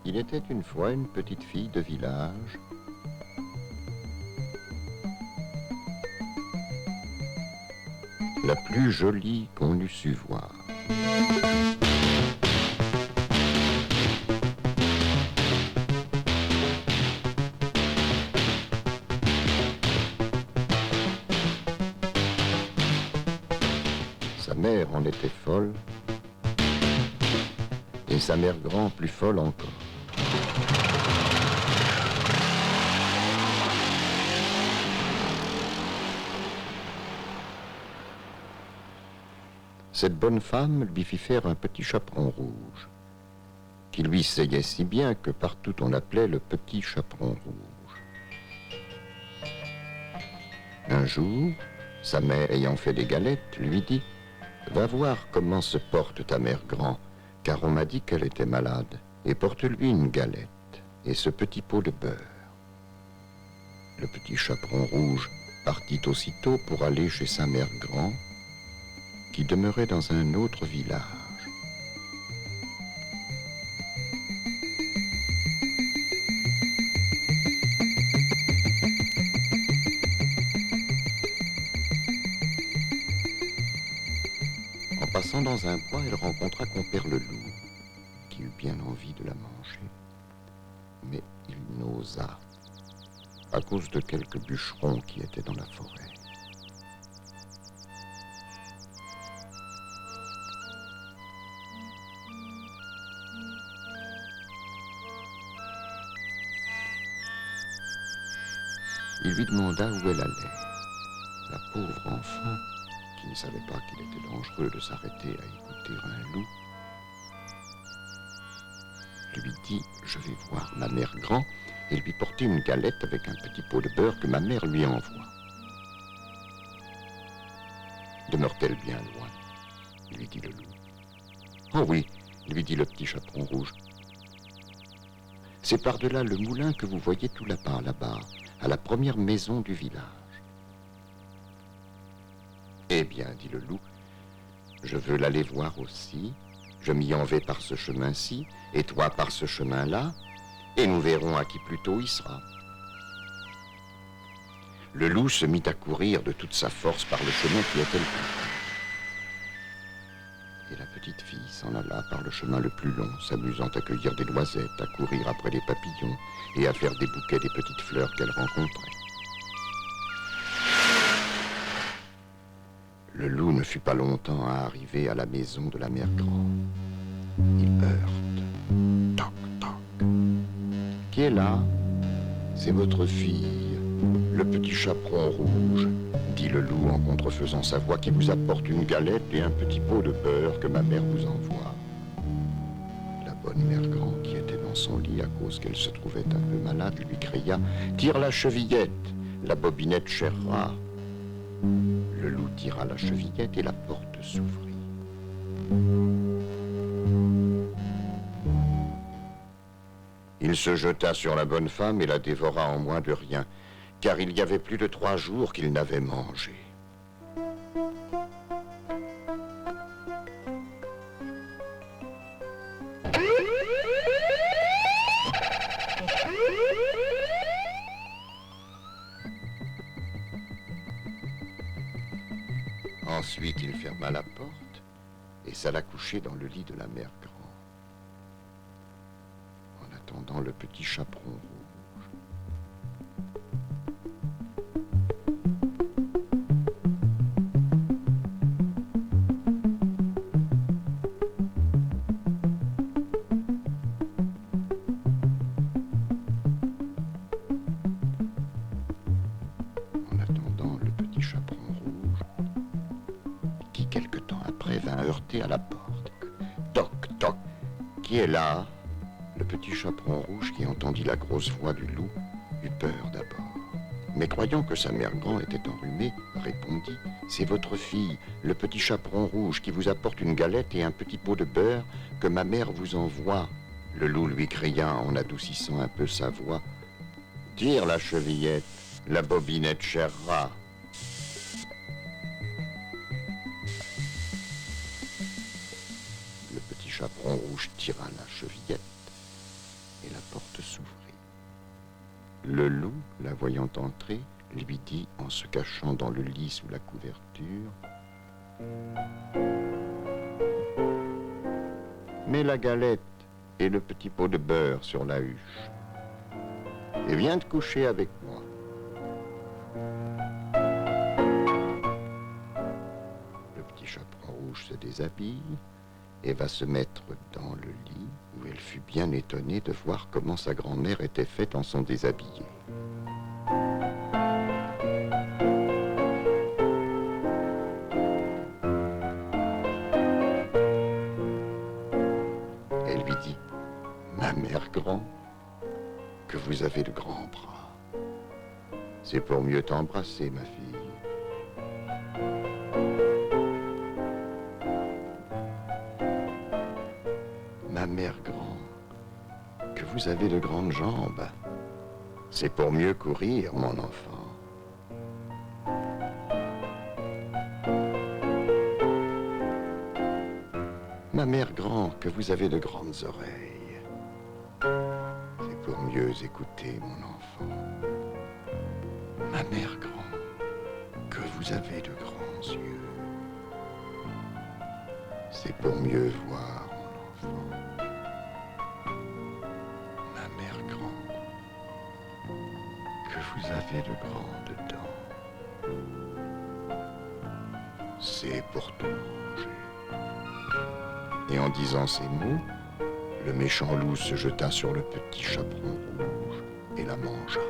Il était une fois une petite fille de village. La plus jolie qu'on eût su voir. Sa mère en était folle, et sa mère grand plus folle encore. Cette bonne femme lui fit faire un petit chaperon rouge, qui lui seyait si bien que partout on l'appelait le petit chaperon rouge. Un jour, sa mère ayant fait des galettes, lui dit « Va voir comment se porte ta mère grand, car on m'a dit qu'elle était malade, et porte-lui une galette et ce petit pot de beurre. » Le petit chaperon rouge partit aussitôt pour aller chez sa mère grand, qui demeurait dans un autre village. En passant dans un bois, elle rencontra compère le loup, qui eut bien envie de la manger. Mais il n'osa, à cause de quelques bûcherons qui étaient dans la forêt. Il lui demanda où elle allait. La pauvre enfant, qui ne savait pas qu'il était dangereux de s'arrêter à écouter un loup, lui dit « Je vais voir ma mère grand et lui porter une galette avec un petit pot de beurre que ma mère lui envoie. » « Demeure-t-elle bien loin ?» lui dit le loup. « Oh oui, » lui dit le petit chaperon rouge. « C'est par-delà le moulin que vous voyez tout là-bas, à la première maison du village. » « Eh bien, dit le loup, je veux l'aller voir aussi. Je m'y en vais par ce chemin-ci, et toi par ce chemin-là, et nous verrons à qui plus tôt y sera. » Le loup se mit à courir de toute sa force par le chemin qui était le plus court. Et la petite fille s'en alla par le chemin le plus long, s'amusant à cueillir des noisettes, à courir après les papillons, et à faire des bouquets des petites fleurs qu'elle rencontrait. Le loup ne fut pas longtemps à arriver à la maison de la mère grand. Il heurte. Toc, toc. « Qui est là ? » ?»« C'est votre fille, le petit chaperon rouge, » dit le loup en contrefaisant sa voix, « qui vous apporte une galette et un petit pot de beurre que ma mère vous envoie. » La bonne mère grand, qui était dans son lit à cause qu'elle se trouvait un peu malade, lui cria « Tire la chevillette, la bobinette chérera. » Le loup tira la chevillette et la porte s'ouvrit. Il se jeta sur la bonne femme et la dévora en moins de rien, car il y avait plus de 3 jours qu'il n'avait mangé. Ensuite, il ferma la porte et s'alla coucher dans le lit de la mère grand. En attendant le petit chaperon rouge. En attendant le petit chaperon rouge, qui quelque temps après vint heurter à la porte. Toc, toc, qui est là ? Le petit chaperon rouge, qui entendit la grosse voix du loup, eut peur d'abord. Mais croyant que sa mère grand était enrhumée, répondit « C'est votre fille, le petit chaperon rouge, qui vous apporte une galette et un petit pot de beurre que ma mère vous envoie. » Le loup lui cria en adoucissant un peu sa voix « Tire la chevillette, la bobinette chérera. » Le petit chaperon rouge tira la chevillette le loup, la voyant entrer, lui dit en se cachant dans le lit sous la couverture: mets la galette et le petit pot de beurre sur la huche et viens te coucher avec moi. Le petit chaperon rouge se déshabille et va se mettre dans le lit où elle fut bien étonnée de voir comment sa grand-mère était faite en son déshabillé. Elle lui dit: ma mère grand, que vous avez de grands bras. C'est pour mieux t'embrasser, ma fille. Ma mère grand, que vous avez de grandes jambes. C'est pour mieux courir, mon enfant. Ma mère grand, que vous avez de grandes oreilles. C'est pour mieux écouter, mon enfant. Ma mère grand, que vous avez de grands yeux. C'est pour mieux voir, mon enfant. Ma mère grand, que vous avez de grandes dents. C'est pour tout manger. Et en disant ces mots, le méchant loup se jeta sur le petit chaperon rouge et la mangea.